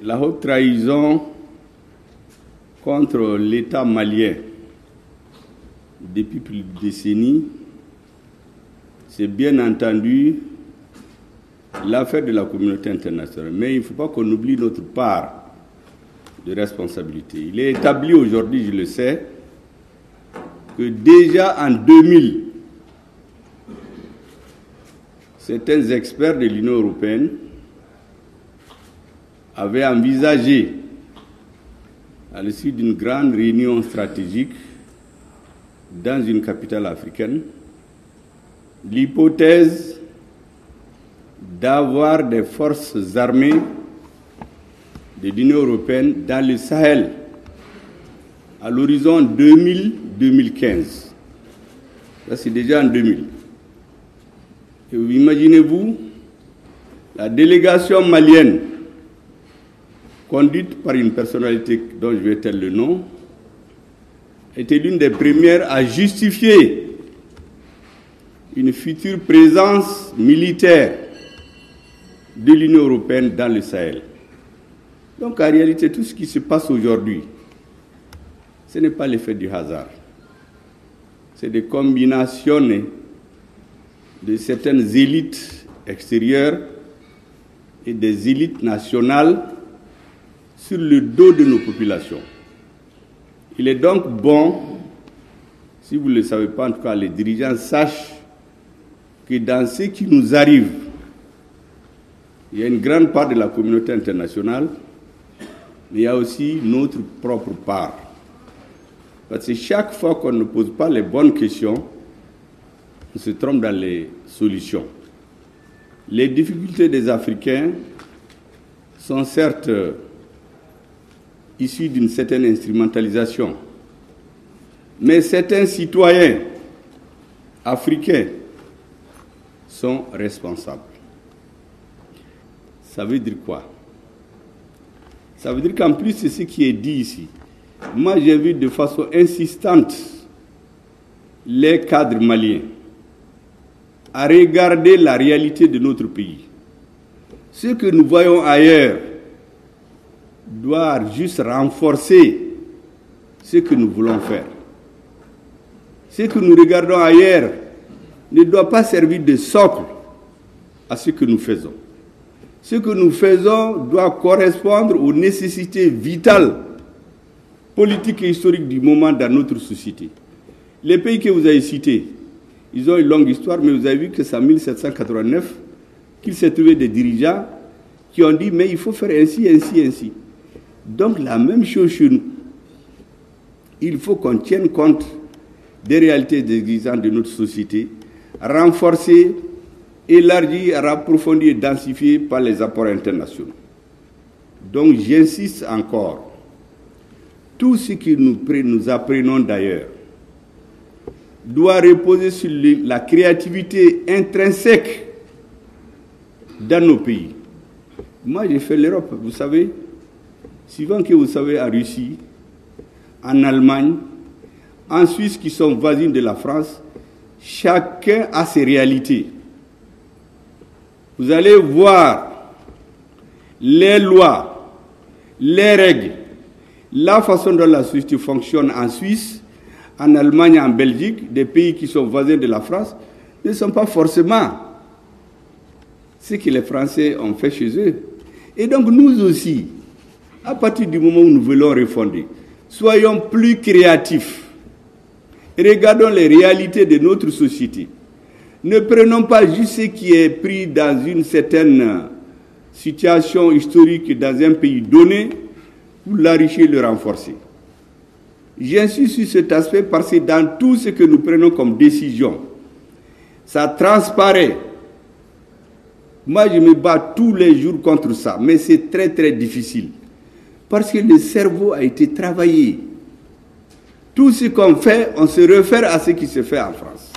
La haute trahison contre l'État malien depuis plus de décennies, c'est bien entendu l'affaire de la communauté internationale. Mais il ne faut pas qu'on oublie notre part de responsabilité. Il est établi aujourd'hui, je le sais, que déjà en 2000, certains experts de l'Union européenne avaient envisagé, à l'issue d'une grande réunion stratégique dans une capitale africaine, l'hypothèse d'avoir des forces armées de l'Union européenne dans le Sahel à l'horizon 2000-2015. Ça, c'est déjà en 2000. Et vous imaginez-vous, la délégation malienne, conduite par une personnalité dont je vais taire le nom, était l'une des premières à justifier une future présence militaire de l'Union européenne dans le Sahel. Donc en réalité, tout ce qui se passe aujourd'hui, ce n'est pas l'effet du hasard. C'est des combinations de certaines élites extérieures et des élites nationales sur le dos de nos populations. Il est donc bon, si vous ne le savez pas, en tout cas les dirigeants sachent que dans ce qui nous arrive, il y a une grande part de la communauté internationale, mais il y a aussi notre propre part. Parce que chaque fois qu'on ne pose pas les bonnes questions, on se trompe dans les solutions. Les difficultés des Africains sont certes issues d'une certaine instrumentalisation, mais certains citoyens africains sont responsables. Ça veut dire quoi? Ça veut dire qu'en plus, c'est ce qui est dit ici. Moi, j'invite de façon insistante les cadres maliens à regarder la réalité de notre pays. Ce que nous voyons ailleurs doit juste renforcer ce que nous voulons faire. Ce que nous regardons ailleurs ne doit pas servir de socle à ce que nous faisons. Ce que nous faisons doit correspondre aux nécessités vitales, politiques et historiques du moment dans notre société. Les pays que vous avez cités, ils ont une longue histoire, mais vous avez vu que c'est en 1789 qu'il s'est trouvé des dirigeants qui ont dit « mais il faut faire ainsi, ainsi, ainsi ». Donc la même chose chez nous. Il faut qu'on tienne compte des réalités existantes de notre société, renforcer, élargir, approfondir et densifier par les apports internationaux. Donc j'insiste encore, tout ce que nous apprenons d'ailleurs doit reposer sur la créativité intrinsèque dans nos pays. Moi j'ai fait l'Europe, vous savez, suivant que vous savez en Russie, en Allemagne, en Suisse qui sont voisines de la France, chacun a ses réalités. Vous allez voir les lois, les règles, la façon dont la société fonctionne en Suisse, en Allemagne, en Belgique, des pays qui sont voisins de la France, ne sont pas forcément ce que les Français ont fait chez eux. Et donc nous aussi, à partir du moment où nous voulons refonder, soyons plus créatifs. Regardons les réalités de notre société. Ne prenons pas juste ce qui est pris dans une certaine situation historique dans un pays donné pour l'enrichir et le renforcer. J'insiste sur cet aspect parce que dans tout ce que nous prenons comme décision, ça transparaît. Moi, je me bats tous les jours contre ça, mais c'est très très difficile. Parce que le cerveau a été travaillé. Tout ce qu'on fait, on se réfère à ce qui se fait en France.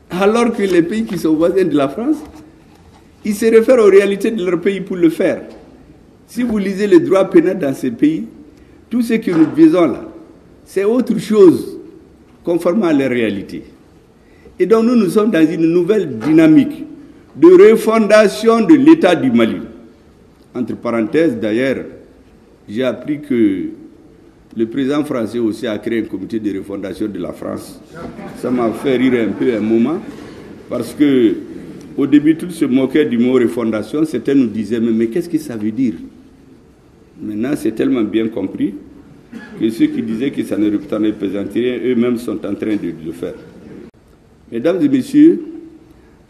Alors que les pays qui sont voisins de la France, ils se réfèrent aux réalités de leur pays pour le faire. Si vous lisez le droit pénal dans ces pays, tout ce que nous faisons là, c'est autre chose, conformément à la réalité. Et donc nous sommes dans une nouvelle dynamique de refondation de l'État du Mali. Entre parenthèses, d'ailleurs, j'ai appris que le président français aussi a créé un comité de refondation de la France. Ça m'a fait rire un peu un moment, parce que au début, tout se moquait du mot refondation. Certains nous disaient, mais qu'est-ce que ça veut dire? Maintenant, c'est tellement bien compris que ceux qui disaient que ça ne représentait rien, eux-mêmes sont en train de le faire. Mesdames et messieurs,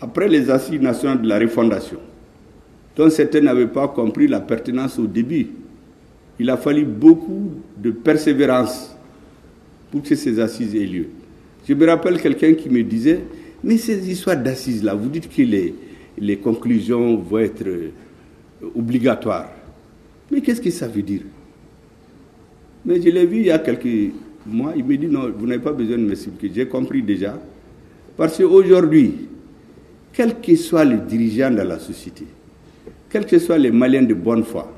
après les assises nationales de la refondation, dont certains n'avaient pas compris la pertinence au début, il a fallu beaucoup de persévérance pour que ces assises aient lieu. Je me rappelle quelqu'un qui me disait, mais ces histoires d'assises-là, vous dites que les conclusions vont être obligatoires. Mais qu'est-ce que ça veut dire? Mais je l'ai vu il y a quelques mois, il me dit, non, vous n'avez pas besoin de m'expliquer, j'ai compris déjà. Parce qu'aujourd'hui, quels que soient les dirigeants de la société, quels que soient les Maliens de bonne foi,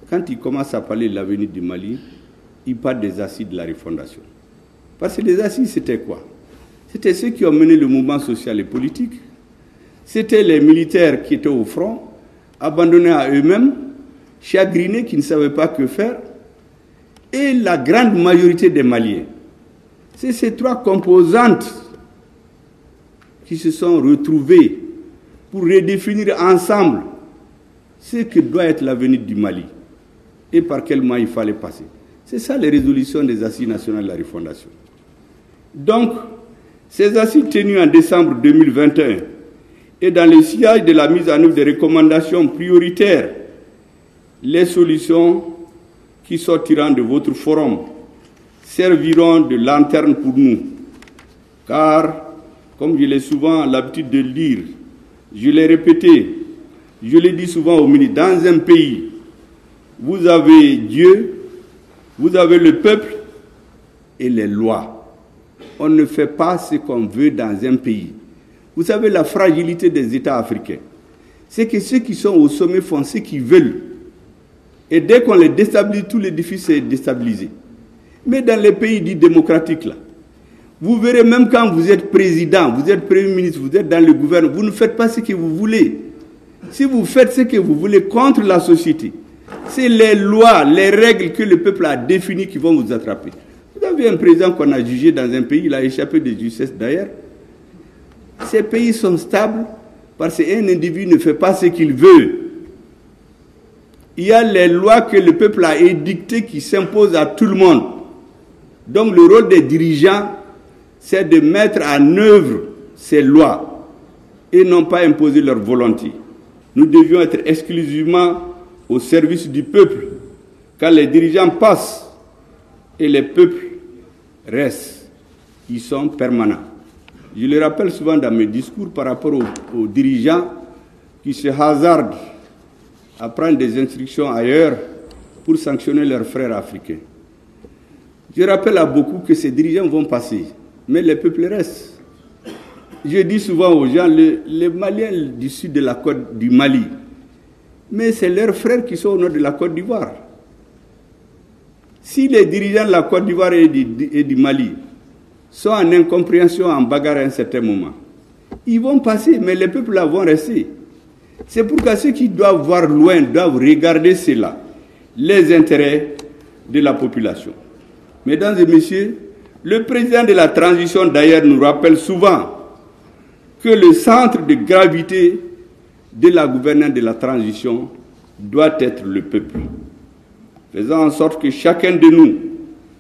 quand ils commencent à parler de l'avenir du Mali, ils parlent des assises de la refondation. Parce que les assises, c'était quoi? C'était ceux qui ont mené le mouvement social et politique. C'était les militaires qui étaient au front, abandonnés à eux-mêmes, chagrinés, qui ne savaient pas que faire, et la grande majorité des Maliens. C'est ces trois composantes qui se sont retrouvées pour redéfinir ensemble ce que doit être l'avenir du Mali et par quel moyen il fallait passer. C'est ça les résolutions des assises nationales de la refondation. Donc, ces assises tenues en décembre 2021 et dans le sillage de la mise en œuvre des recommandations prioritaires, les solutions qui sortiront de votre forum serviront de lanterne pour nous. Car, comme je l'ai souvent l'habitude de le dire, je l'ai répété, je l'ai dit souvent au ministre, dans un pays, vous avez Dieu, vous avez le peuple et les lois. On ne fait pas ce qu'on veut dans un pays. Vous savez la fragilité des États africains. C'est que ceux qui sont au sommet font ce qu'ils veulent. Et dès qu'on les déstabilise, tout l'édifice est déstabilisé. Mais dans les pays dits démocratiques, là, vous verrez même quand vous êtes président, vous êtes premier ministre, vous êtes dans le gouvernement, vous ne faites pas ce que vous voulez. Si vous faites ce que vous voulez contre la société, c'est les lois, les règles que le peuple a définies qui vont vous attraper. Vous avez un président qu'on a jugé dans un pays, il a échappé de justice d'ailleurs. Ces pays sont stables parce qu'un individu ne fait pas ce qu'il veut. Il y a les lois que le peuple a édictées qui s'imposent à tout le monde. Donc le rôle des dirigeants, c'est de mettre en œuvre ces lois et non pas imposer leur volonté. Nous devions être exclusivement au service du peuple, car les dirigeants passent et les peuples restent. Ils sont permanents. Je le rappelle souvent dans mes discours par rapport aux dirigeants qui se hasardent à prendre des instructions ailleurs pour sanctionner leurs frères africains. Je rappelle à beaucoup que ces dirigeants vont passer, mais les peuples restent. Je dis souvent aux gens, les Maliens du sud de la côte du Mali, mais c'est leurs frères qui sont au nord de la Côte d'Ivoire. Si les dirigeants de la Côte d'Ivoire et du Mali sont en incompréhension, en bagarre à un certain moment, ils vont passer, mais les peuples là vont rester. C'est pourquoi ceux qui doivent voir loin doivent regarder cela, les intérêts de la population. Mesdames et messieurs, le président de la transition d'ailleurs nous rappelle souvent que le centre de gravité de la gouvernance de la transition doit être le peuple. Faisant en sorte que chacun de nous,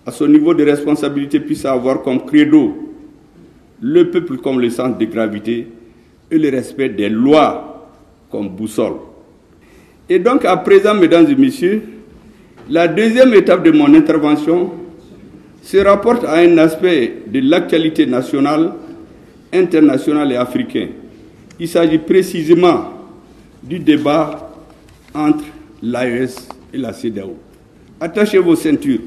à son niveau de responsabilité, puisse avoir comme credo le peuple comme le centre de gravité et le respect des lois comme boussole. Et donc à présent, mesdames et messieurs, la deuxième étape de mon intervention se rapporte à un aspect de l'actualité nationale, internationale et africaine. Il s'agit précisément du débat entre l'AES et la CEDEAO. Attachez vos ceintures.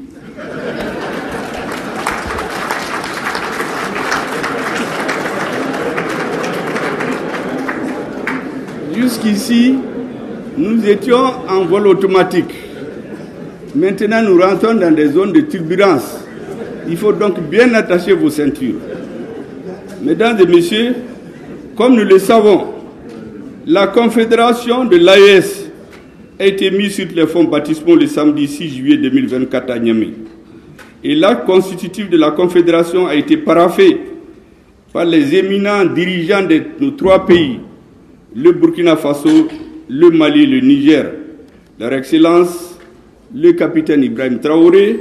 Jusqu'ici, nous étions en vol automatique. Maintenant, nous rentrons dans des zones de turbulence. Il faut donc bien attacher vos ceintures. Mesdames et messieurs, comme nous le savons, la Confédération de l'AES a été mis sur les fonds baptismaux le samedi 6 juillet 2024 à Niamey. Et l'acte constitutif de la Confédération a été paraphé par les éminents dirigeants de nos 3 pays, le Burkina Faso, le Mali et le Niger, leur Excellence, le capitaine Ibrahim Traoré,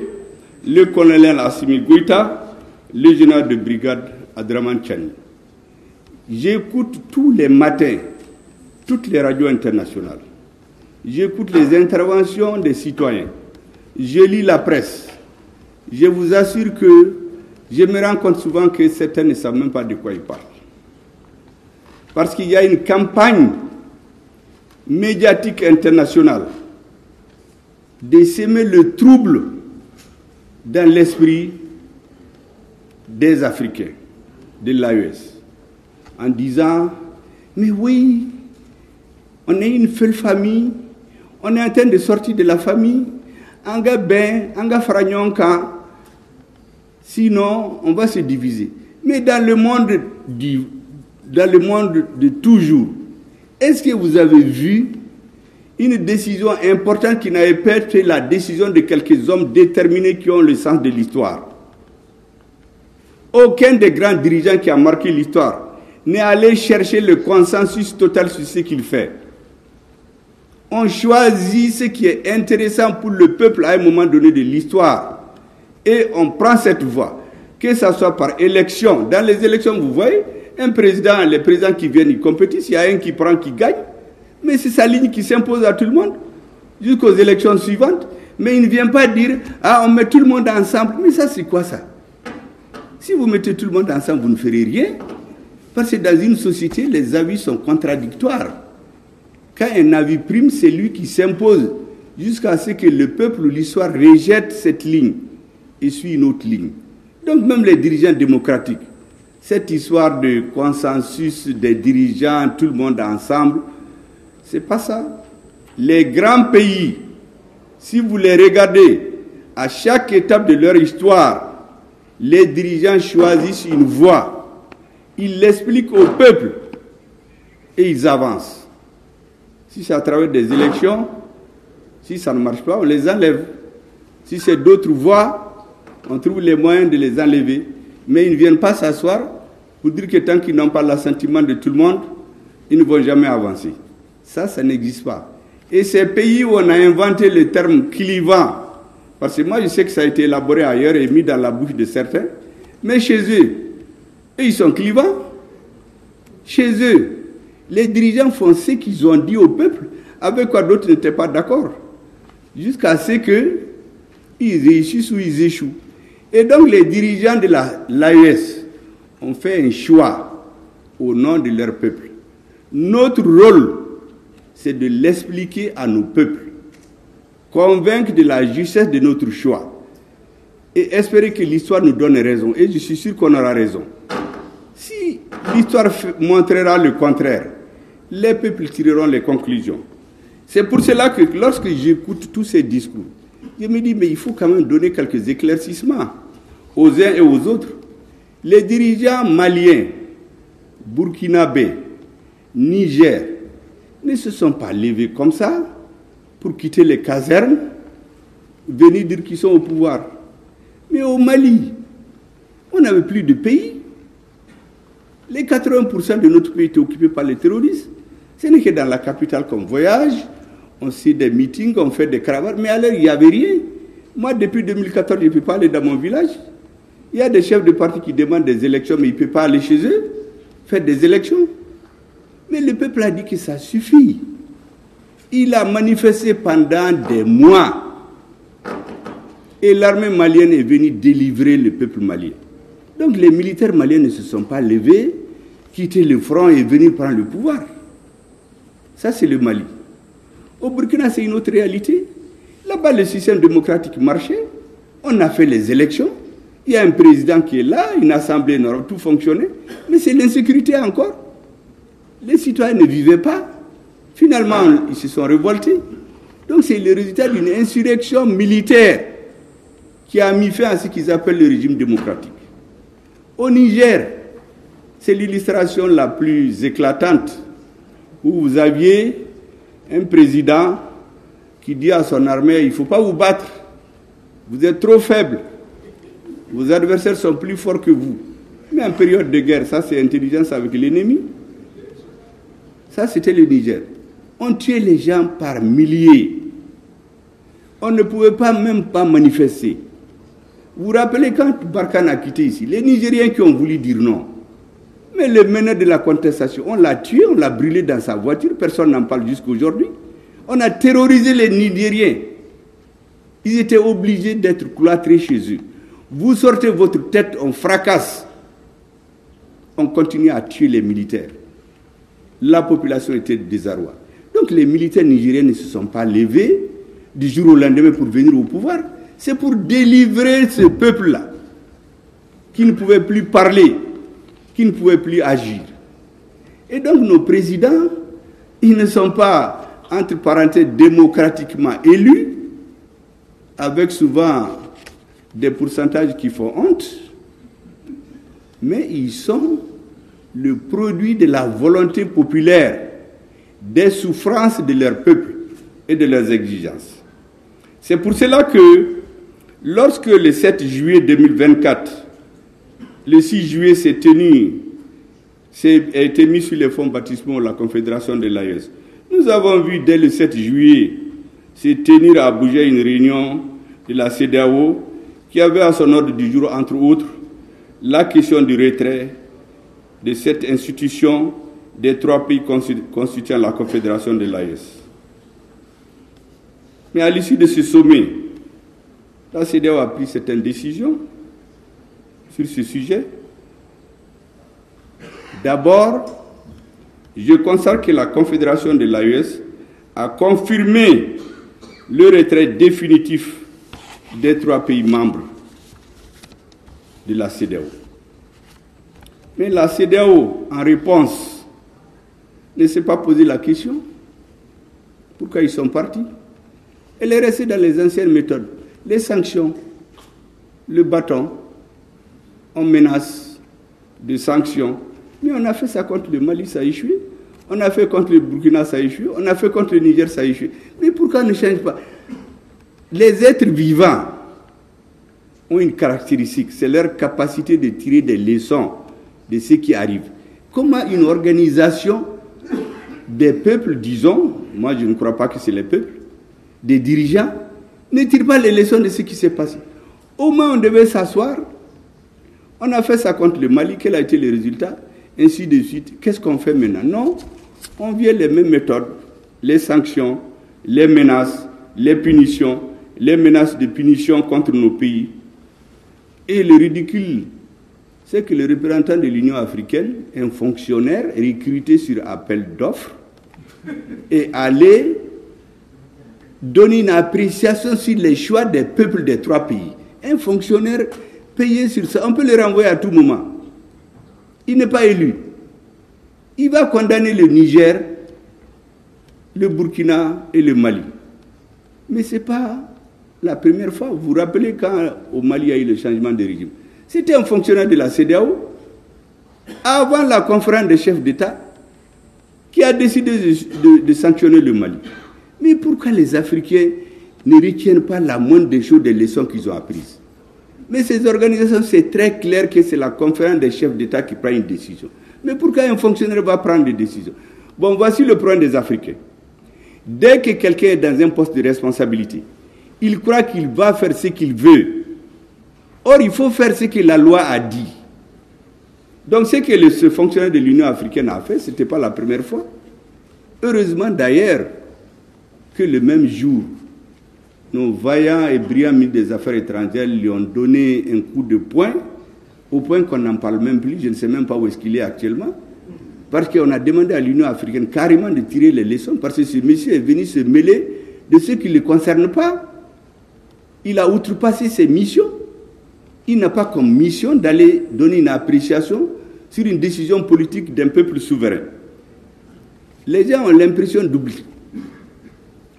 le colonel Assimi Goïta, le général de brigade Abdraman Tchani. J'écoute tous les matins toutes les radios internationales. J'écoute les interventions des citoyens. Je lis la presse. Je vous assure que je me rends compte souvent que certains ne savent même pas de quoi ils parlent. Parce qu'il y a une campagne médiatique internationale de semer le trouble dans l'esprit des Africains, de l'AES, en disant « Mais oui, on est une seule famille, on est en train de sortir de la famille, anga ben, anga fragnonka, sinon on va se diviser. » Mais dans le monde de toujours, est-ce que vous avez vu une décision importante qui n'avait pas été la décision de quelques hommes déterminés qui ont le sens de l'histoire? Aucun des grands dirigeants qui a marqué l'histoire n'est allé chercher le consensus total sur ce qu'il fait. On choisit ce qui est intéressant pour le peuple à un moment donné de l'histoire. Et on prend cette voie. Que ce soit par élection. Dans les élections, vous voyez, les présidents qui viennent, ils compétissent, il y a un qui prend, qui gagne. Mais c'est sa ligne qui s'impose à tout le monde, jusqu'aux élections suivantes. Mais il ne vient pas dire, ah, on met tout le monde ensemble. Mais ça, c'est quoi ça? Si vous mettez tout le monde ensemble, vous ne ferez rien. Parce que dans une société, les avis sont contradictoires. Quand un avis prime, c'est lui qui s'impose jusqu'à ce que le peuple ou l'histoire rejette cette ligne et suit une autre ligne. Donc même les dirigeants démocratiques, cette histoire de consensus des dirigeants, tout le monde ensemble, c'est pas ça. Les grands pays, si vous les regardez, à chaque étape de leur histoire, les dirigeants choisissent une voie. Ils l'expliquent au peuple et ils avancent. Si c'est à travers des élections, si ça ne marche pas, on les enlève. Si c'est d'autres voies, on trouve les moyens de les enlever. Mais ils ne viennent pas s'asseoir pour dire que tant qu'ils n'ont pas l'assentiment de tout le monde, ils ne vont jamais avancer. Ça n'existe pas. Et ces pays où on a inventé le terme clivant, parce que moi je sais que ça a été élaboré ailleurs et mis dans la bouche de certains, mais chez eux, ils sont clivants. Chez eux, les dirigeants font ce qu'ils ont dit au peuple, avec quoi d'autres n'étaient pas d'accord, jusqu'à ce qu'ils réussissent ou ils échouent. Et donc les dirigeants de l'AES ont fait un choix au nom de leur peuple. Notre rôle, c'est de l'expliquer à nos peuples, convaincre de la justesse de notre choix et espérer que l'histoire nous donne raison. Et je suis sûr qu'on aura raison. Si l'histoire montrera le contraire, les peuples tireront les conclusions. C'est pour cela que lorsque j'écoute tous ces discours, je me dis, mais il faut quand même donner quelques éclaircissements aux uns et aux autres. Les dirigeants maliens, burkinabés, Niger, ne se sont pas levés comme ça pour quitter les casernes, venir dire qu'ils sont au pouvoir. Mais au Mali, on n'avait plus de pays. Les 80% de notre pays étaient occupés par les terroristes. Ce n'est que dans la capitale qu'on voyage, on fait des meetings, on fait des caravanes, mais alors il n'y avait rien. Moi, depuis 2014, je ne peux pas aller dans mon village. Il y a des chefs de parti qui demandent des élections, mais ils ne peuvent pas aller chez eux, faire des élections. Mais le peuple a dit que ça suffit. Il a manifesté pendant des mois. Et l'armée malienne est venue délivrer le peuple malien. Donc les militaires maliens ne se sont pas levés, quitté le front et venir prendre le pouvoir. Ça, c'est le Mali. Au Burkina, c'est une autre réalité. Là-bas, le système démocratique marchait. On a fait les élections. Il y a un président qui est là, une assemblée normale, tout fonctionnait. Mais c'est l'insécurité encore. Les citoyens ne vivaient pas. Finalement, ils se sont révoltés. Donc, c'est le résultat d'une insurrection militaire qui a mis fin à ce qu'ils appellent le régime démocratique. Au Niger, c'est l'illustration la plus éclatante, où vous aviez un président qui dit à son armée, il ne faut pas vous battre, vous êtes trop faible, vos adversaires sont plus forts que vous. Mais en période de guerre, ça c'est intelligence avec l'ennemi. Ça c'était le Niger. On tuait les gens par milliers. On ne pouvait même pas manifester. Vous vous rappelez quand Barkhane a quitté ici, les Nigériens qui ont voulu dire non. Mais le meneur de la contestation, on l'a tué, on l'a brûlé dans sa voiture, personne n'en parle jusqu'à aujourd'hui. On a terrorisé les Nigériens. Ils étaient obligés d'être cloîtrés chez eux. Vous sortez votre tête, on fracasse. On continue à tuer les militaires. La population était de désarroi. Donc les militaires nigériens ne se sont pas levés du jour au lendemain pour venir au pouvoir. C'est pour délivrer ce peuple-là, qui ne pouvait plus parler, qui ne pouvait plus agir. Et donc nos présidents, ils ne sont pas, entre parenthèses, démocratiquement élus, avec souvent des pourcentages qui font honte, mais ils sont le produit de la volonté populaire, des souffrances de leur peuple et de leurs exigences. C'est pour cela que, lorsque le 7 juillet 2024, le 6 juillet a été mis sur les fonds baptismaux de la Confédération de l'AES, nous avons vu dès le 7 juillet se tenir à Abuja une réunion de la CEDEAO qui avait à son ordre du jour, entre autres, la question du retrait de cette institution des 3 pays constituant la Confédération de l'AES. Mais à l'issue de ce sommet, la CEDEAO a pris certaines décisions sur ce sujet. D'abord, je constate que la Confédération de l'AES a confirmé le retrait définitif des 3 pays membres de la CEDEAO. Mais la CEDEAO, en réponse, ne s'est pas posé la question pourquoi ils sont partis. Elle est restée dans les anciennes méthodes, les sanctions, le bâton, on menace de sanctions. Mais on a fait ça contre le Mali, ça a échoué. On a fait contre le Burkina, ça a échoué. On a fait contre le Niger, ça a échoué. Mais pourquoi on ne change pas? Les êtres vivants ont une caractéristique, c'est leur capacité de tirer des leçons de ce qui arrive. Comment une organisation des peuples, disons, moi je ne crois pas que c'est les peuples, des dirigeants, ne tire pas les leçons de ce qui s'est passé. Au moins on devait s'asseoir, on a fait ça contre le Mali, quel a été le résultat, ainsi de suite. Qu'est-ce qu'on fait maintenant? Non, on vient les mêmes méthodes, les sanctions, les menaces, les punitions, les menaces de punition contre nos pays. Et le ridicule, c'est que le représentant de l'Union africaine, un fonctionnaire recruté sur appel d'offres, est allé donner une appréciation sur les choix des peuples des 3 pays. Un fonctionnaire payé sur ça, on peut le renvoyer à tout moment. Il n'est pas élu. Il va condamner le Niger, le Burkina et le Mali. Mais ce n'est pas la première fois. Vous vous rappelez quand au Mali il y a eu le changement de régime? C'était un fonctionnaire de la CEDEAO, avant la conférence des chefs d'État, qui a décidé de sanctionner le Mali. Mais pourquoi les Africains ne retiennent pas la moindre des choses, des leçons qu'ils ont apprises? Mais ces organisations, c'est très clair que c'est la conférence des chefs d'État qui prend une décision. Mais pourquoi un fonctionnaire va prendre des décisions? Bon, voici le problème des Africains. Dès que quelqu'un est dans un poste de responsabilité, il croit qu'il va faire ce qu'il veut. Or, il faut faire ce que la loi a dit. Donc, ce que ce fonctionnaire de l'Union africaine a fait, ce n'était pas la première fois. Heureusement, d'ailleurs, que le même jour, nos vaillants et brillants ministres des Affaires étrangères lui ont donné un coup de poing, au point qu'on n'en parle même plus, je ne sais même pas où est-ce qu'il est actuellement, parce qu'on a demandé à l'Union africaine carrément de tirer les leçons, parce que ce monsieur est venu se mêler de ce qui ne le concerne pas. Il a outrepassé ses missions. Il n'a pas comme mission d'aller donner une appréciation sur une décision politique d'un peuple souverain. Les gens ont l'impression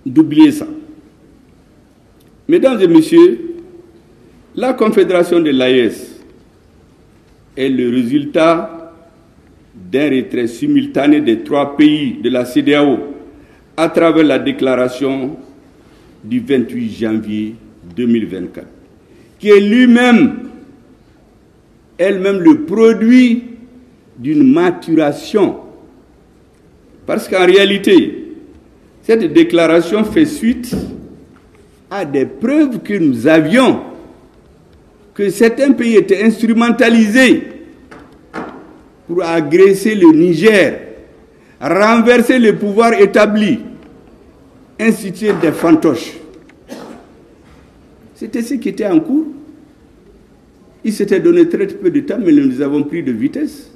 d'oublier ça. Mesdames et messieurs, la Confédération de l'AES est le résultat d'un retrait simultané des 3 pays de la CEDEAO à travers la déclaration du 28 janvier 2024, qui est elle-même le produit d'une maturation. Parce qu'en réalité, cette déclaration fait suite à des preuves que nous avions que certains pays étaient instrumentalisés pour agresser le Niger, renverser le pouvoir établi, instituer des fantoches. C'était ce qui était en cours. Il s'était donné très peu de temps, mais nous avons pris de vitesse.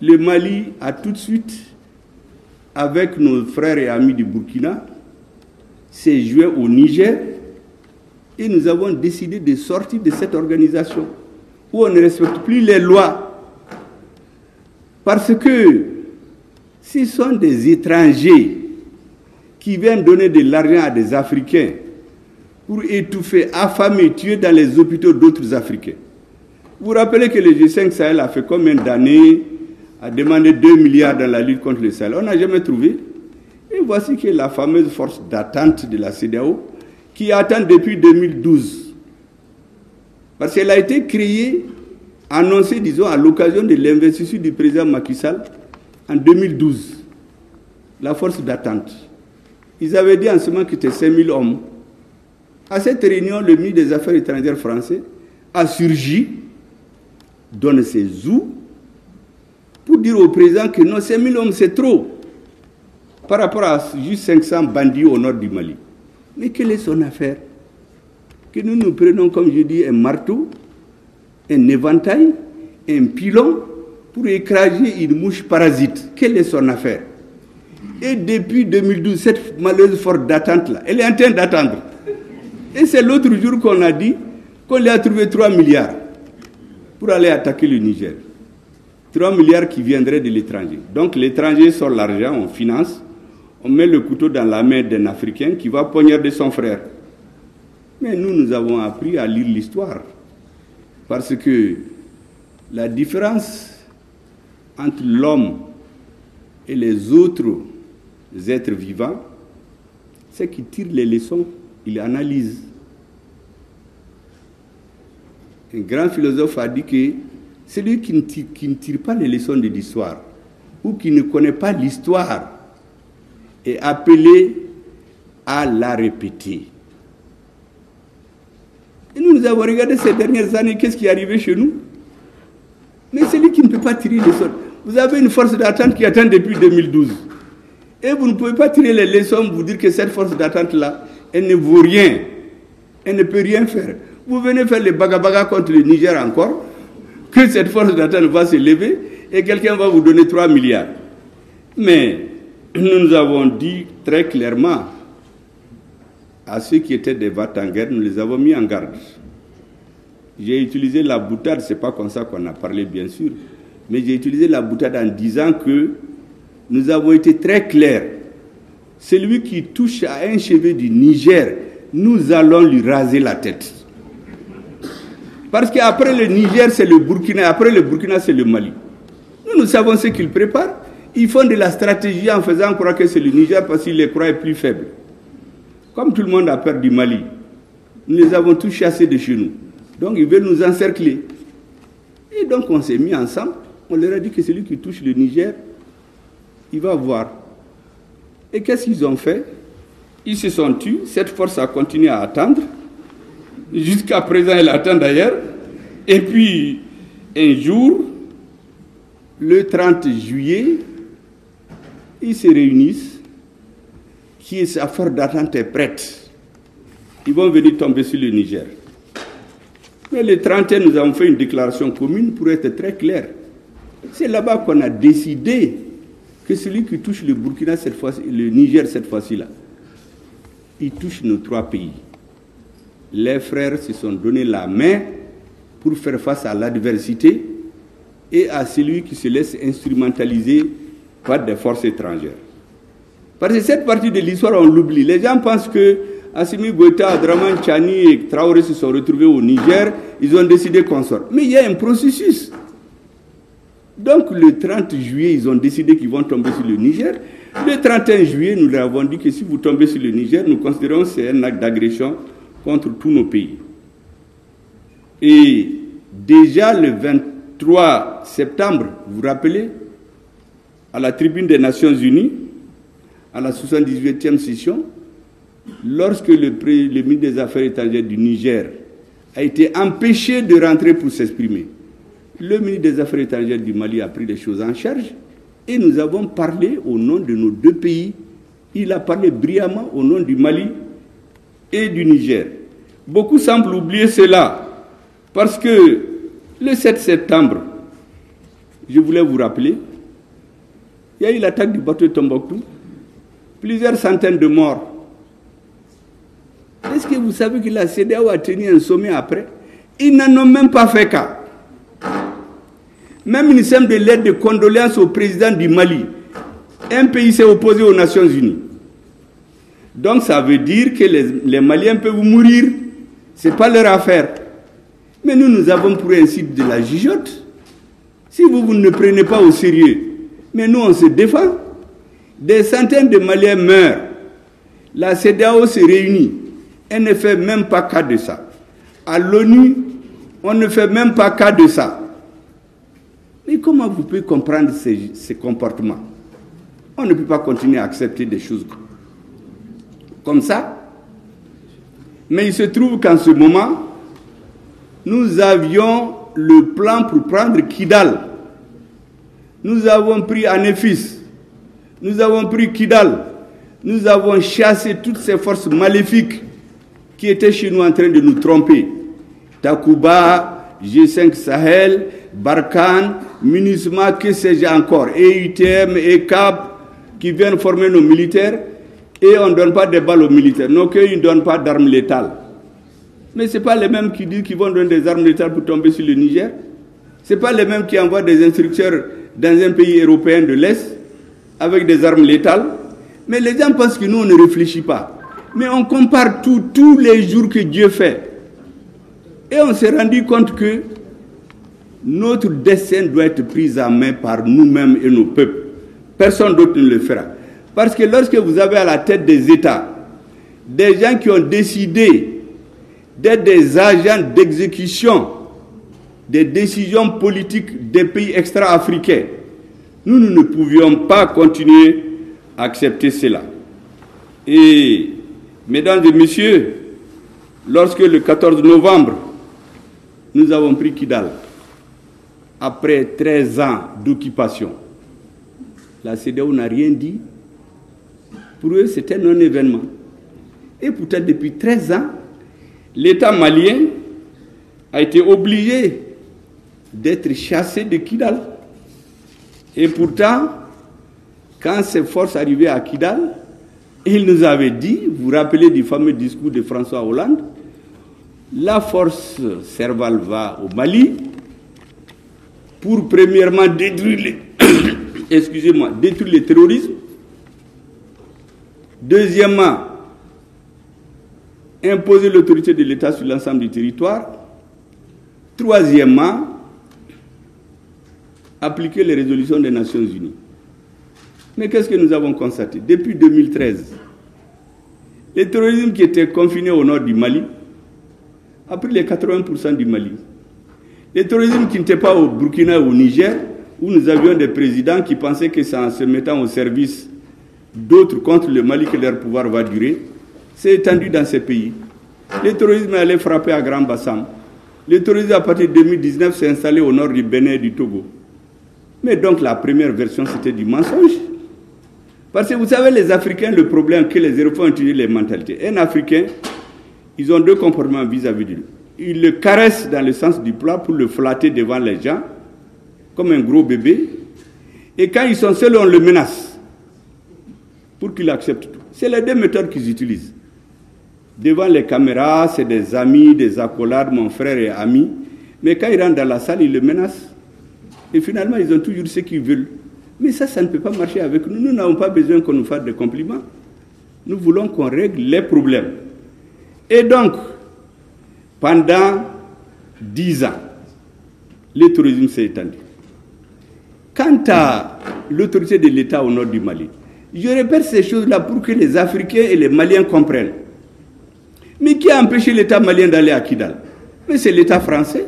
Le Mali a tout de suite, avec nos frères et amis du Burkina, s'est joint au Niger et nous avons décidé de sortir de cette organisation où on ne respecte plus les lois. Parce que ce sont des étrangers qui viennent donner de l'argent à des Africains pour étouffer, affamer, tuer dans les hôpitaux d'autres Africains. Vous vous rappelez que le G5 Sahel a fait combien d'années à demander 2 milliards dans la lutte contre le Sahel? On n'a jamais trouvé. Et voici que la fameuse force d'attente de la CEDEAO qui attend depuis 2012. Parce qu'elle a été créée, annoncée, disons, à l'occasion de l'investiture du président Macky Sall en 2012. La force d'attente. Ils avaient dit en ce moment que c'était 5000 hommes. À cette réunion, le ministre des Affaires étrangères français a surgi, donne ses sous, pour dire au président que non, 5000 hommes, c'est trop, par rapport à juste 500 bandits au nord du Mali. Mais quelle est son affaire? Que nous prenons, comme je dis, un marteau, un éventail, un pilon, pour écraser une mouche parasite. Quelle est son affaire? Et depuis 2012, cette malheureuse force d'attente-là, elle est en train d'attendre. Et c'est l'autre jour qu'on a dit qu'on lui a trouvé 3 milliards pour aller attaquer le Niger. 3 milliards qui viendraient de l'étranger. Donc l'étranger sort l'argent, on finance, on met le couteau dans la main d'un Africain qui va poignarder son frère. Mais nous avons appris à lire l'histoire. Parce que la différence entre l'homme et les autres êtres vivants, c'est qu'il tire les leçons, il analyse. Un grand philosophe a dit que celui qui ne tire pas les leçons de l'histoire ou qui ne connaît pas l'histoire est appelé à la répéter. Et nous avons regardé ces dernières années, qu'est-ce qui est arrivé chez nous? Mais celui qui ne peut pas tirer les leçons. Vous avez une force d'attente qui attend depuis 2012. Et vous ne pouvez pas tirer les leçons, vous dire que cette force d'attente-là, elle ne vaut rien. Elle ne peut rien faire. Vous venez faire les bagabaga contre le Niger encore, que cette force d'attente va se lever et quelqu'un va vous donner 3 milliards. Mais nous avons dit très clairement à ceux qui étaient des vats en guerre, nous les avons mis en garde. J'ai utilisé la boutade, ce n'est pas comme ça qu'on a parlé bien sûr, mais j'ai utilisé la boutade en disant que nous avons été très clairs. Celui qui touche à un cheveu du Niger, nous allons lui raser la tête. Parce qu'après le Niger, c'est le Burkina, après le Burkina, c'est le Mali. Nous savons ce qu'ils préparent. Ils font de la stratégie en faisant croire que c'est le Niger parce qu'ils les croient plus faibles. Comme tout le monde a peur du Mali, nous les avons tous chassés de chez nous. Donc ils veulent nous encercler. Et donc on s'est mis ensemble. On leur a dit que celui qui touche le Niger, il va voir. Et qu'est-ce qu'ils ont fait? Ils se sont tus. Cette force a continué à attendre. Jusqu'à présent, elle attend d'ailleurs. Et puis, un jour, le 30 juillet, ils se réunissent. Qui sa force d'attente est prête. Ils vont venir tomber sur le Niger. Mais le 31, nous avons fait une déclaration commune pour être très clair. C'est là-bas qu'on a décidé que celui qui touche le Burkina cette fois, le Niger cette fois-ci là, il touche nos 3 pays. Les frères se sont donné la main pour faire face à l'adversité et à celui qui se laisse instrumentaliser par des forces étrangères. Parce que cette partie de l'histoire, on l'oublie. Les gens pensent que Assimi Goïta, Abdraman Tchani et Traoré se sont retrouvés au Niger, ils ont décidé qu'on sorte. Mais il y a un processus. Donc le 30 juillet, ils ont décidé qu'ils vont tomber sur le Niger. Le 31 juillet, nous leur avons dit que si vous tombez sur le Niger, nous considérons que c'est un acte d'agression contre tous nos pays. Et déjà le 23 septembre, vous vous rappelez, à la tribune des Nations Unies, à la 78e session, lorsque le ministre des Affaires étrangères du Niger a été empêché de rentrer pour s'exprimer, le ministre des Affaires étrangères du Mali a pris les choses en charge et nous avons parlé au nom de nos deux pays. Il a parlé brillamment au nom du Mali et du Niger. Beaucoup semblent oublier cela parce que le 7 septembre, je voulais vous rappeler, il y a eu l'attaque du bateau de Tombouctou, plusieurs centaines de morts. Est-ce que vous savez que la CEDEAO a tenu un sommet après? Ils n'en ont même pas fait cas. Même une simple lettre de condoléances au président du Mali. Un pays s'est opposé aux Nations Unies. Donc ça veut dire que les Maliens peuvent mourir. Ce n'est pas leur affaire. Mais nous avons pour ainsi de la gigote. Si vous ne prenez pas au sérieux, mais nous on se défend. Des centaines de Maliens meurent. La CEDEAO se réunit. Elle ne fait même pas cas de ça. À l'ONU, on ne fait même pas cas de ça. Mais comment vous pouvez comprendre ces comportements? On ne peut pas continuer à accepter des choses comme ça. Mais il se trouve qu'en ce moment, nous avions le plan pour prendre Kidal. Nous avons pris Anéfis. Nous avons pris Kidal. Nous avons chassé toutes ces forces maléfiques qui étaient chez nous en train de nous tromper. Takuba, G5 Sahel, Barkhane, MINUSMA, que sais-je encore, EUTM, ECAP, qui viennent former nos militaires, et on ne donne pas des balles aux militaires. Non, qu'ils ne donnent pas d'armes létales. Mais ce n'est pas les mêmes qui disent qu'ils vont donner des armes létales pour tomber sur le Niger. Ce n'est pas les mêmes qui envoient des instructeurs dans un pays européen de l'Est avec des armes létales. Mais les gens pensent que nous, on ne réfléchit pas. Mais on compare tous les jours que Dieu fait. Et on s'est rendu compte que notre destin doit être pris en main par nous-mêmes et nos peuples. Personne d'autre ne le fera. Parce que lorsque vous avez à la tête des États des gens qui ont décidé d'être des agents d'exécution des décisions politiques des pays extra-africains, nous ne pouvions pas continuer à accepter cela. Et, mesdames et messieurs, lorsque le 14 novembre, nous avons pris Kidal, après 13 ans d'occupation, la CEDEAO n'a rien dit. Pour eux, c'était un non-événement. Et pourtant, depuis 13 ans, l'État malien a été obligé d'être chassé de Kidal. Et pourtant, quand ces forces arrivaient à Kidal, il nous avait dit, vous vous rappelez du fameux discours de François Hollande, la force Serval va au Mali pour premièrement détruire détruire le terrorisme. Deuxièmement, imposer l'autorité de l'État sur l'ensemble du territoire. Troisièmement, appliquer les résolutions des Nations Unies. Mais qu'est-ce que nous avons constaté? Depuis 2013, le terrorisme qui était confiné au nord du Mali a pris les 80% du Mali. Le terrorisme qui n'était pas au Burkina ou au Niger, où nous avions des présidents qui pensaient que c'est en se mettant au service d'autres contre le Mali que leur pouvoir va durer, s'est étendu dans ces pays. Le terrorisme allait frapper à Grand Bassam. Le terrorisme, à partir de 2019, s'est installé au nord du Bénin et du Togo. Mais donc la première version, c'était du mensonge. Parce que vous savez, les Africains, le problème que les Européens ont utilisé les mentalités. Un Africain, ils ont deux comportements vis-à-vis de lui. Ils le caressent dans le sens du poil pour le flatter devant les gens, comme un gros bébé. Et quand ils sont seuls, on le menace pour qu'il accepte tout. C'est les deux méthodes qu'ils utilisent. Devant les caméras, c'est des amis, des accolades, mon frère et ami. Mais quand ils rentrent dans la salle, ils le menacent. Et finalement, ils ont toujours ce qu'ils veulent. Mais ça ne peut pas marcher avec nous. Nous n'avons pas besoin qu'on nous fasse des compliments. Nous voulons qu'on règle les problèmes. Et donc, pendant 10 ans, le terrorisme s'est étendu. Quant à l'autorité de l'État au nord du Mali, Je répète ces choses-là pour que les Africains et les Maliens comprennent. Mais qui a empêché l'État malien d'aller à Kidal? Mais c'est l'État français.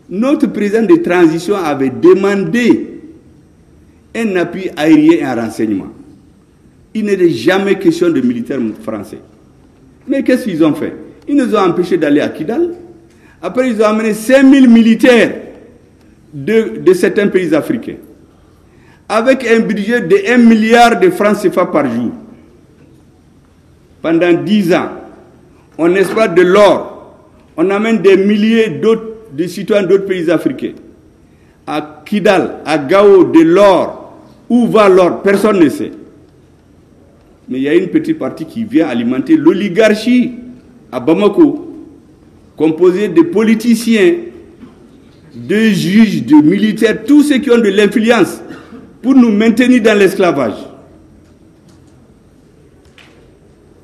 Notre président de transition avait demandé un appui aérien et un renseignement. Il n'était jamais question de militaires français. Mais qu'est-ce qu'ils ont fait? Ils nous ont empêchés d'aller à Kidal. Après, ils ont amené 5000 militaires de certains pays africains, avec un budget de 1 milliard de francs CFA par jour. Pendant 10 ans, on exploite de l'or. On amène des milliers de citoyens d'autres pays africains. À Kidal, à Gao, de l'or. Où va l'or? Personne ne sait. Mais il y a une petite partie qui vient alimenter l'oligarchie à Bamako, composée de politiciens, de juges, de militaires, tous ceux qui ont de l'influence pour nous maintenir dans l'esclavage.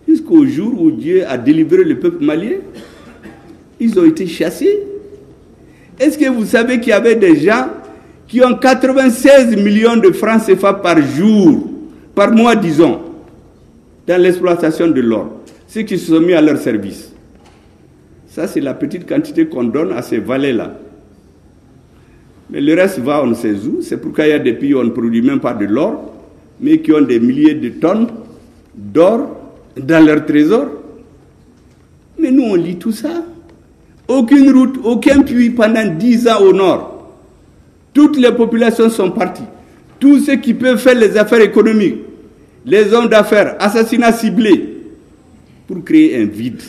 Jusqu'au jour où Dieu a délivré le peuple malien, ils ont été chassés. Est-ce que vous savez qu'il y avait des gens qui ont 96 millions de francs CFA par jour, par mois disons, dans l'exploitation de l'or, ceux qui se sont mis à leur service? Ça, c'est la petite quantité qu'on donne à ces valets-là. Mais le reste va, on ne sait où. C'est pourquoi il y a des pays où on ne produit même pas de l'or, mais qui ont des milliers de tonnes d'or dans leur trésor. Mais nous, on lit tout ça. Aucune route, aucun puits pendant 10 ans au nord. Toutes les populations sont parties. Tous ceux qui peuvent faire les affaires économiques, les hommes d'affaires, assassinats ciblés, pour créer un vide.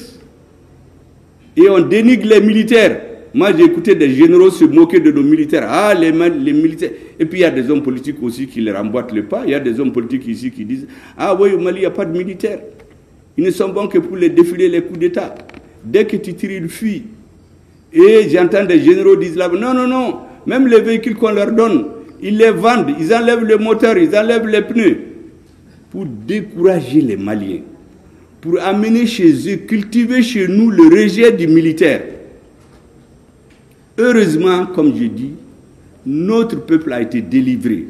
Et on dénigre les militaires. Moi, j'ai écouté des généraux se moquer de nos militaires. Ah, les militaires. Et puis, il y a des hommes politiques aussi qui leur emboîtent le pas. Il y a des hommes politiques ici qui disent « Ah oui, au Mali, il n'y a pas de militaires. Ils ne sont bons que pour les défiler les coups d'État. Dès que tu tires, ils fuient. » Et j'entends des généraux dire là, non, non, non. Même les véhicules qu'on leur donne, ils les vendent. Ils enlèvent le moteur, ils enlèvent les pneus. Pour décourager les Maliens. Pour amener chez eux, cultiver chez nous le rejet du militaire. Heureusement, comme je dis, notre peuple a été délivré.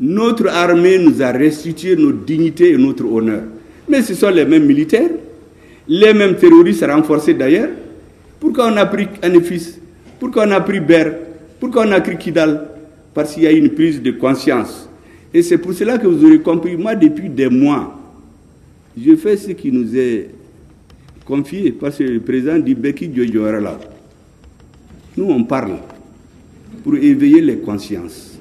Notre armée nous a restitué notre dignité et notre honneur. Mais ce sont les mêmes militaires, les mêmes terroristes renforcés d'ailleurs. Pourquoi on a pris Anefis? Pourquoi on a pris Ber? Pourquoi on a pris Kidal? Parce qu'il y a une prise de conscience. Et c'est pour cela que vous aurez compris, moi depuis des mois, je fais ce qui nous est confié, parce que le président dit Beki Djoyora là. Nous, on parle pour éveiller les consciences.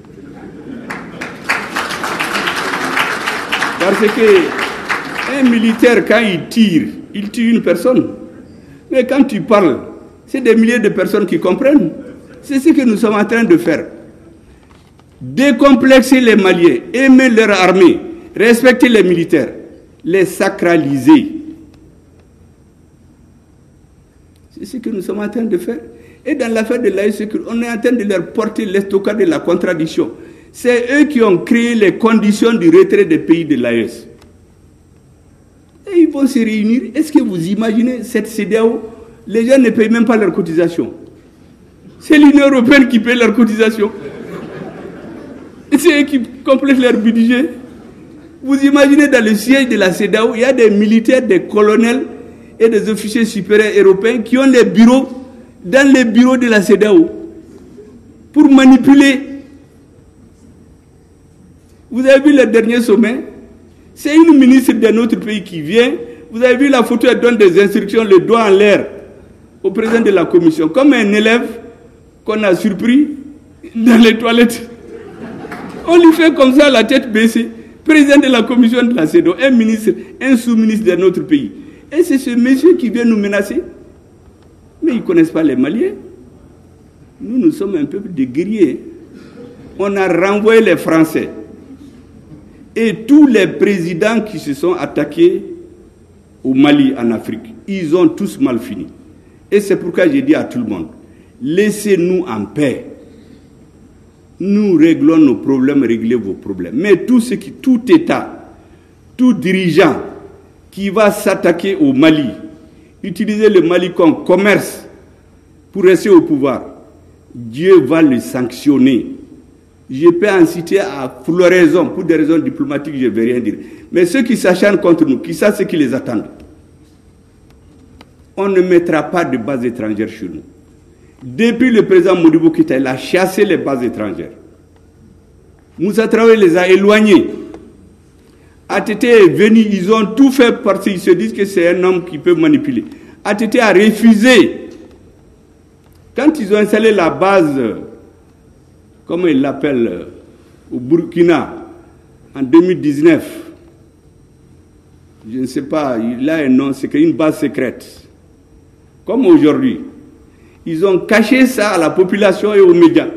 Parce que un militaire, quand il tire une personne. Mais quand tu parles, c'est des milliers de personnes qui comprennent. C'est ce que nous sommes en train de faire. Décomplexer les Maliens, aimer leur armée, respecter les militaires, les sacraliser. C'est ce que nous sommes en train de faire. Et dans l'affaire de l'AES, on est en train de leur porter l'estocade de la contradiction. C'est eux qui ont créé les conditions du retrait des pays de l'AES. Et ils vont se réunir. Est-ce que vous imaginez cette CEDEAO? Les gens ne payent même pas leurs cotisations. C'est l'Union européenne qui paye leurs cotisations. C'est eux qui complètent leur budget. Vous imaginez dans le siège de la CEDEAO, il y a des militaires, des colonels et des officiers supérieurs européens qui ont les bureaux dans les bureaux de la CEDEAO pour manipuler. Vous avez vu le dernier sommet? C'est une ministre d'un autre pays qui vient. Vous avez vu la photo, elle donne des instructions, le doigt en l'air au président de la commission, comme un élève qu'on a surpris dans les toilettes. On lui fait comme ça, la tête baissée. Président de la commission de la CEDEAO, un ministre, un sous-ministre d'un autre pays. Et c'est ce monsieur qui vient nous menacer. Mais ils ne connaissent pas les Maliens. Nous sommes un peuple de guerriers. On a renvoyé les Français. Et tous les présidents qui se sont attaqués au Mali, en Afrique, ils ont tous mal fini. Et c'est pourquoi j'ai dit à tout le monde, laissez-nous en paix. Nous réglons nos problèmes, réglez vos problèmes. Mais tout État, tout dirigeant qui va s'attaquer au Mali, utiliser le Mali comme commerce pour rester au pouvoir, Dieu va le sanctionner. Je peux en citer à floraison, pour des raisons diplomatiques, je ne vais rien dire. Mais ceux qui s'acharnent contre nous, qui savent ce qui les attend, on ne mettra pas de bases étrangères chez nous. Depuis le président Modibo Keïta, il a chassé les bases étrangères. Moussa Traoré les a éloignés. ATT est venu, ils ont tout fait parce qu'ils se disent que c'est un homme qui peut manipuler. ATT a refusé. Quand ils ont installé la base, comment ils l'appellent, au Burkina, en 2019, je ne sais pas, il a un nom, c'est une base secrète. Comme aujourd'hui, ils ont caché ça à la population et aux médias.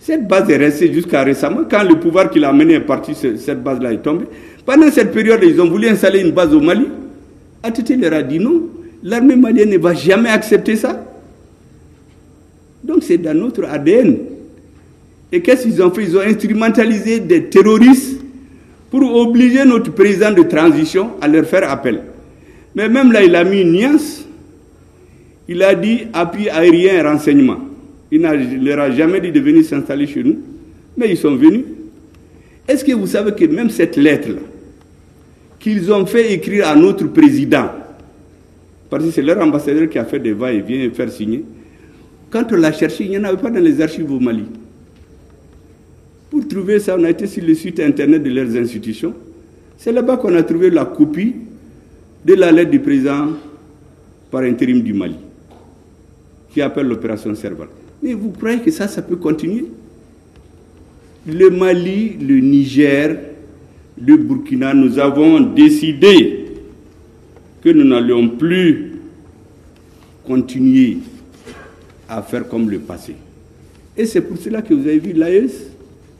Cette base est restée jusqu'à récemment. Quand le pouvoir qui l'a mené est parti, cette base-là est tombée. Pendant cette période, ils ont voulu installer une base au Mali. ATT leur a dit non. L'armée malienne ne va jamais accepter ça. Donc c'est dans notre ADN. Et qu'est-ce qu'ils ont fait? Ils ont instrumentalisé des terroristes pour obliger notre président de transition à leur faire appel. Mais même là, il a mis une nuance. Il a dit appui aérien et renseignement. Il ne leur a jamais dit de venir s'installer chez nous, mais ils sont venus. Est-ce que vous savez que même cette lettre-là, qu'ils ont fait écrire à notre président, parce que c'est leur ambassadeur qui a fait des va-et-vient et faire signer, quand on l'a cherché, il n'y en avait pas dans les archives au Mali. Pour trouver ça, on a été sur le site internet de leurs institutions. C'est là-bas qu'on a trouvé la copie de la lettre du président par intérim du Mali, qui appelle l'opération Serval. Mais vous croyez que ça peut continuer? Le Mali, le Niger, le Burkina, nous avons décidé que nous n'allions plus continuer à faire comme le passé. Et c'est pour cela que vous avez vu l'AES,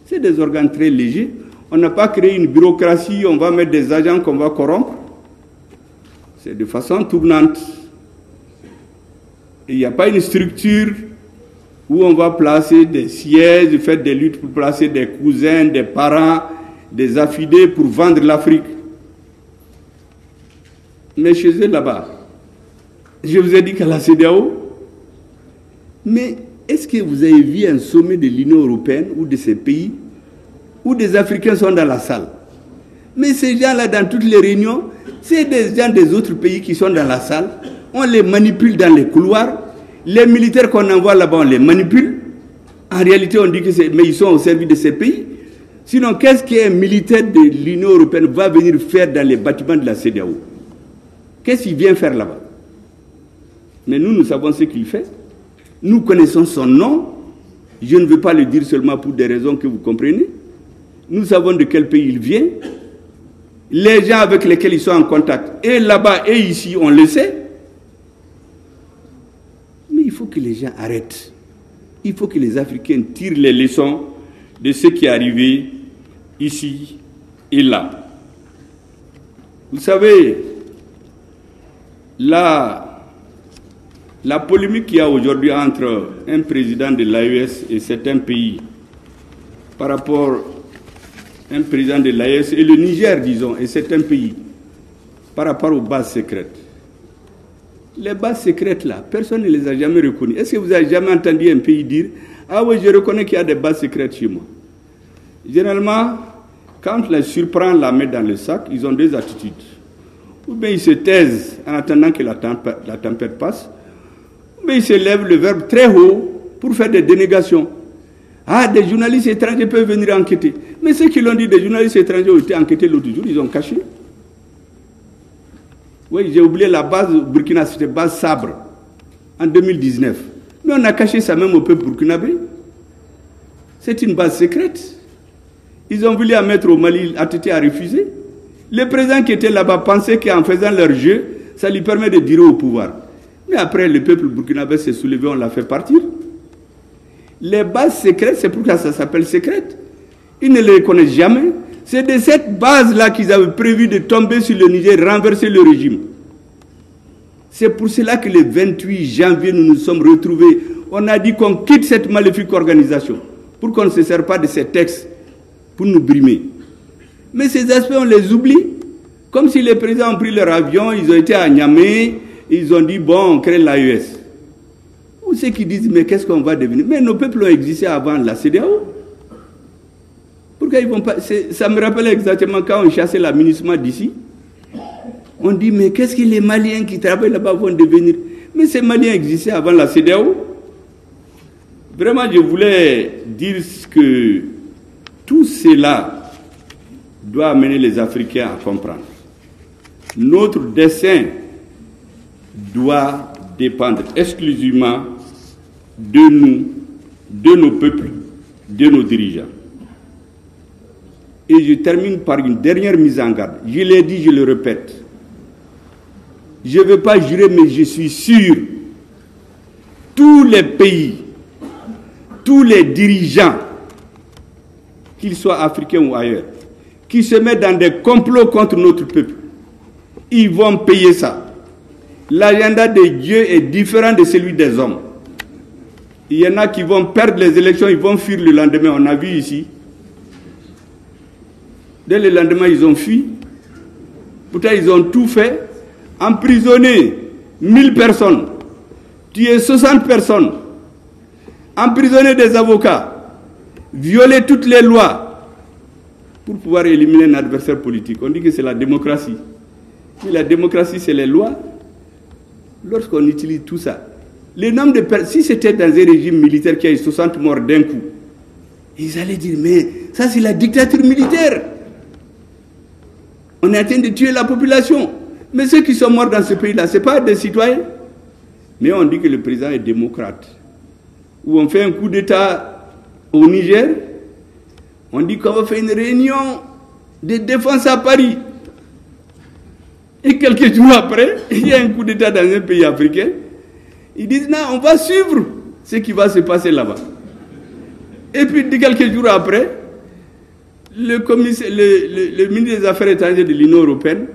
c'est des organes très légers. On n'a pas créé une bureaucratie, on va mettre des agents qu'on va corrompre. C'est de façon tournante. Il n'y a pas une structure où on va placer des sièges, faire des luttes pour placer des cousins, des parents, des affidés pour vendre l'Afrique. Mais chez eux là-bas, je vous ai dit qu'à la CEDEAO, mais est-ce que vous avez vu un sommet de l'Union européenne ou de ces pays où des Africains sont dans la salle? Mais ces gens-là, dans toutes les réunions, c'est des gens des autres pays qui sont dans la salle. On les manipule dans les couloirs. Les militaires qu'on envoie là-bas, on les manipule. En réalité, on dit que mais ils sont au service de ces pays. Sinon, qu'est-ce qu'un militaire de l'Union européenne va venir faire dans les bâtiments de la CEDEAO? Qu'est-ce qu'il vient faire là-bas? Mais nous savons ce qu'il fait. Nous connaissons son nom. Je ne veux pas le dire seulement pour des raisons que vous comprenez. Nous savons de quel pays il vient. Les gens avec lesquels ils sont en contact, et là-bas et ici, on le sait. Mais il faut que les gens arrêtent. Il faut que les Africains tirent les leçons de ce qui est arrivé ici et là. Vous savez, la polémique qu'il y a aujourd'hui entre un président de l'AES et certains pays par rapport à un président de l'AES et le Niger, disons, et certains pays par rapport aux bases secrètes. Les bases secrètes là, personne ne les a jamais reconnues. Est-ce que vous avez jamais entendu un pays dire « Ah oui, je reconnais qu'il y a des bases secrètes chez moi ». Généralement, quand on les surprend, la met dans le sac, ils ont deux attitudes. Ou bien ils se taisent en attendant que la tempête passe, ou bien ils se lèvent le verbe très haut pour faire des dénégations. Ah, des journalistes étrangers peuvent venir enquêter. Mais ceux qui l'ont dit, des journalistes étrangers ont été enquêtés l'autre jour, ils ont caché. Oui, j'ai oublié la base Burkina, c'était base Sabre, en 2019. Mais on a caché ça même au peuple burkinabé. C'est une base secrète. Ils ont voulu la mettre au Mali, ATT a refusé. Le président qui était là-bas pensait qu'en faisant leur jeu, ça lui permet de dire au pouvoir. Mais après, le peuple burkinabé s'est soulevé, on l'a fait partir. Les bases secrètes, c'est pourquoi ça s'appelle secrète. Ils ne les reconnaissent jamais. C'est de cette base-là qu'ils avaient prévu de tomber sur le Niger et renverser le régime. C'est pour cela que le 28 janvier, nous nous sommes retrouvés. On a dit qu'on quitte cette maléfique organisation pour qu'on ne se serve pas de ces textes pour nous brimer. Mais ces aspects, on les oublie. Comme si les présidents ont pris leur avion, ils ont été à Niamey, ils ont dit, bon, on crée l'AES. Ou ceux qui disent, mais qu'est-ce qu'on va devenir? Mais nos peuples ont existé avant la CEDEAO. Pourquoi ils vont pas... Ça me rappelle exactement quand on chassait l'aménagement d'ici. On dit, mais qu'est-ce que les Maliens qui travaillent là-bas vont devenir? Mais ces Maliens existaient avant la CEDEAO. Vraiment, je voulais dire que tout cela doit amener les Africains à comprendre. Notre dessein doit dépendre exclusivement de nous, de nos peuples, de nos dirigeants. Et je termine par une dernière mise en garde. Je l'ai dit, je le répète. Je ne veux pas jurer, mais je suis sûr. Tous les pays, tous les dirigeants, qu'ils soient africains ou ailleurs, qui se mettent dans des complots contre notre peuple, ils vont payer ça. L'agenda de Dieu est différent de celui des hommes. Il y en a qui vont perdre les élections, ils vont fuir le lendemain. On a vu ici. Dès le lendemain, ils ont fui. Pourtant, ils ont tout fait. Emprisonner 1000 personnes, tuer 60 personnes, emprisonner des avocats, violer toutes les lois pour pouvoir éliminer un adversaire politique. On dit que c'est la démocratie. Mais la démocratie, c'est les lois. Lorsqu'on utilise tout ça, le nombre de personnes, si c'était dans un régime militaire qui a eu 60 morts d'un coup, ils allaient dire, mais ça c'est la dictature militaire. On est en train de tuer la population. Mais ceux qui sont morts dans ce pays-là, ce n'est pas des citoyens. Mais on dit que le président est démocrate. Ou on fait un coup d'État au Niger, on dit qu'on va faire une réunion de défense à Paris. Et quelques jours après, il y a un coup d'État dans un pays africain. Ils disent, non, on va suivre ce qui va se passer là-bas. Et puis, quelques jours après, le ministre des Affaires étrangères de l'Union européenne,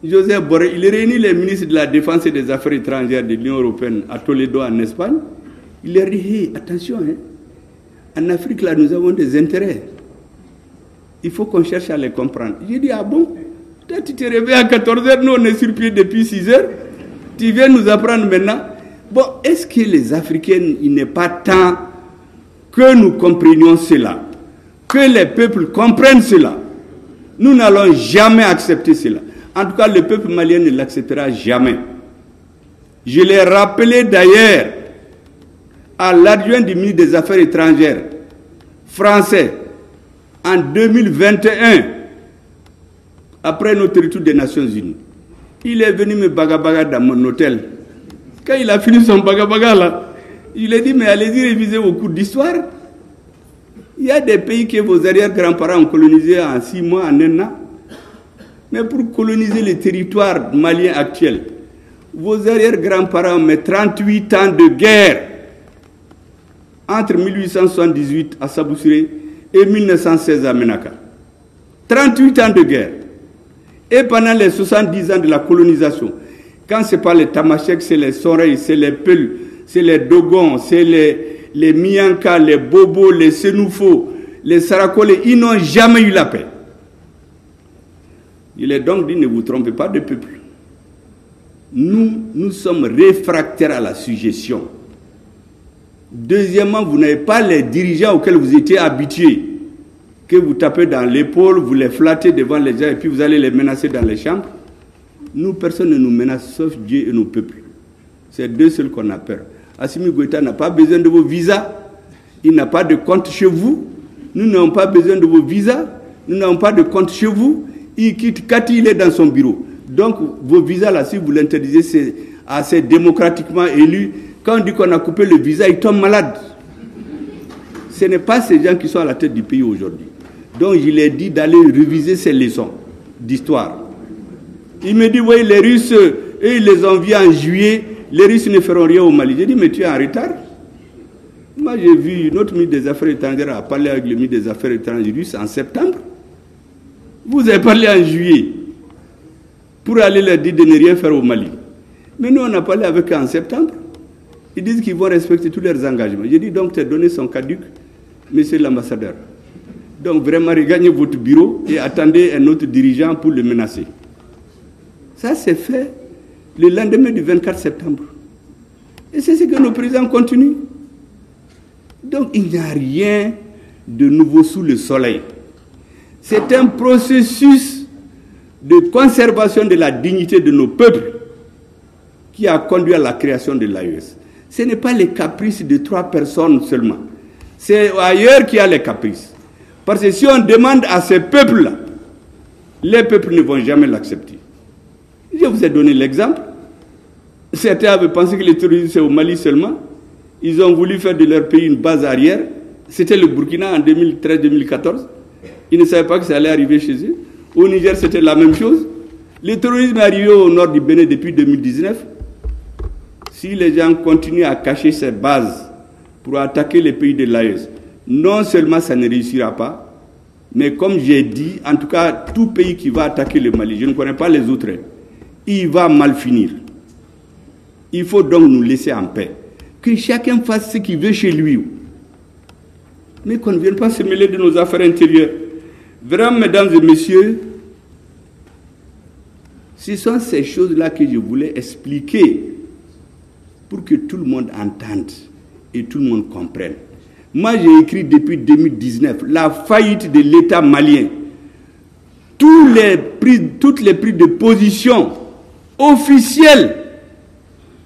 Joseph Borrell, il réunit les ministres de la Défense et des Affaires étrangères de l'Union européenne à Toledo, en Espagne. Il leur dit, hey, attention, en Afrique, là, nous avons des intérêts. Il faut qu'on cherche à les comprendre. J'ai dit, ah bon? Toi, tu te réveilles à 14h, nous, on est sur pied depuis 6h. Tu viens nous apprendre maintenant. Bon, est-ce que les Africains, il n'est pas temps que nous comprenions cela? Que les peuples comprennent cela? Nous n'allons jamais accepter cela. En tout cas, le peuple malien ne l'acceptera jamais. Je l'ai rappelé d'ailleurs à l'adjoint du ministre des Affaires étrangères français en 2021, après notre retour des Nations Unies. Il est venu me bagabaga dans mon hôtel. Quand il a fini son bagabaga là, il a dit, mais allez-y réviser vos cours d'histoire. Il y a des pays que vos arrière-grands-parents ont colonisés en 6 mois, en 1 an. Mais pour coloniser le territoire malien actuel, vos arrière-grands-parents ont mis 38 ans de guerre entre 1878 à Saboussiré et 1916 à Menaka. 38 ans de guerre. Et pendant les 70 ans de la colonisation, quand ce n'est pas les Tamasheks, c'est les Soreilles, c'est les Peuls, c'est les Dogons, c'est les Mianka, les Bobos, les Senoufos, les Sarakole, ils n'ont jamais eu la paix. Il est donc dit, ne vous trompez pas de peuple. Nous sommes réfractaires à la suggestion. Deuxièmement, vous n'avez pas les dirigeants auxquels vous étiez habitués, que vous tapez dans l'épaule, vous les flattez devant les gens et puis vous allez les menacer dans les chambres. Nous, personne ne nous menace sauf Dieu et nos peuples. C'est deux seuls qu'on a peur. Assimi Goïta n'a pas besoin de vos visas. Il n'a pas de compte chez vous. Nous n'avons pas besoin de vos visas. Nous n'avons pas de compte chez vous. Il quitte quand il est dans son bureau. Donc, vos visas, là, si vous l'interdisez, c'est assez démocratiquement élu. Quand on dit qu'on a coupé le visa, il tombe malade. Ce n'est pas ces gens qui sont à la tête du pays aujourd'hui. Donc, je lui ai dit d'aller réviser ces leçons d'histoire. Il me dit, oui, les Russes, eux, ils les ont vus en juillet. Les Russes ne feront rien au Mali. J'ai dit, mais tu es en retard. Moi, j'ai vu notre ministre des Affaires étrangères a parlé avec le ministre des Affaires étrangères russe en septembre. Vous avez parlé en juillet pour aller leur dire de ne rien faire au Mali. Mais nous, on a parlé avec eux en septembre. Ils disent qu'ils vont respecter tous leurs engagements. J'ai dit, donc, tes données sont caduques, monsieur l'ambassadeur. Donc, vraiment, regagnez votre bureau et attendez un autre dirigeant pour le menacer. Ça, c'est fait le lendemain du 24 septembre. Et c'est ce que nos présidents continuent. Donc, il n'y a rien de nouveau sous le soleil. C'est un processus de conservation de la dignité de nos peuples qui a conduit à la création de l'AES. Ce n'est pas les caprices de 3 personnes seulement. C'est ailleurs qu'il y a les caprices. Parce que si on demande à ces peuples-là, les peuples ne vont jamais l'accepter. Je vous ai donné l'exemple. Certains avaient pensé que les terroristes, c'est au Mali seulement. Ils ont voulu faire de leur pays une base arrière. C'était le Burkina en 2013-2014. Ils ne savaient pas que ça allait arriver chez eux. Au Niger, c'était la même chose. Le terrorisme est arrivé au nord du Bénin depuis 2019. Si les gens continuent à cacher ces bases pour attaquer les pays de l'AES, non seulement ça ne réussira pas, mais comme j'ai dit, en tout cas, tout pays qui va attaquer le Mali, je ne connais pas les autres, il va mal finir. Il faut donc nous laisser en paix. Que chacun fasse ce qu'il veut chez lui. Mais qu'on ne vienne pas se mêler de nos affaires intérieures. Vraiment, mesdames et messieurs, ce sont ces choses-là que je voulais expliquer pour que tout le monde entende et tout le monde comprenne. Moi, j'ai écrit depuis 2019 la faillite de l'État malien. Toutes les prises de position officielles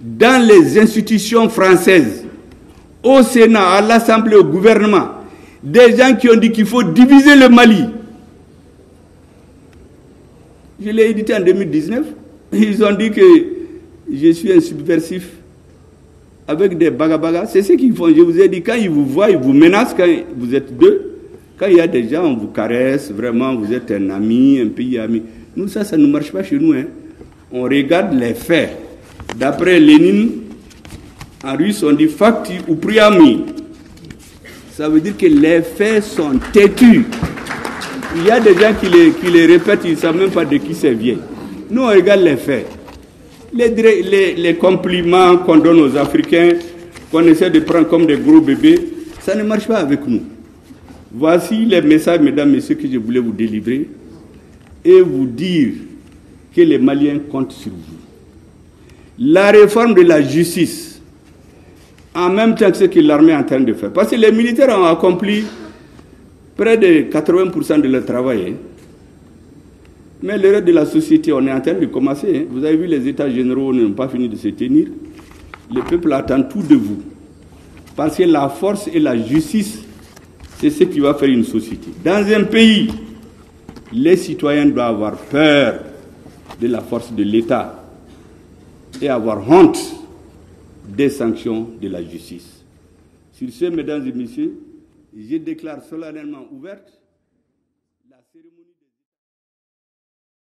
dans les institutions françaises, au Sénat, à l'Assemblée, au gouvernement, des gens qui ont dit qu'il faut diviser le Mali. Je l'ai édité en 2019. Ils ont dit que je suis un subversif avec des bagabagas. C'est ce qu'ils font. Je vous ai dit, quand ils vous voient, ils vous menacent quand vous êtes deux. Quand il y a des gens, on vous caresse, vraiment, vous êtes un ami, un pays ami. Nous, ça ne marche pas chez nous. Hein. On regarde les faits. D'après Lénine, en russe, on dit fakti ou priami. Ça veut dire que les faits sont têtus. Il y a des gens qui les répètent, ils ne savent même pas de qui c'est vient. Nous, on regarde les faits. Les compliments qu'on donne aux Africains, qu'on essaie de prendre comme des gros bébés, ça ne marche pas avec nous. Voici les messages, mesdames, messieurs, que je voulais vous délivrer et vous dire que les Maliens comptent sur vous. La réforme de la justice, en même temps que ce que l'armée est en train de faire, parce que les militaires ont accompli près de 80% de leur travail. Hein. Mais le reste de la société, on est en train de commencer. Hein. Vous avez vu, les États généraux n'ont pas fini de se tenir. Le peuple attend tout de vous. Parce que la force et la justice, c'est ce qui va faire une société. Dans un pays, les citoyens doivent avoir peur de la force de l'État et avoir honte des sanctions de la justice. Sur ce, mesdames et messieurs, je déclare solennellement ouverte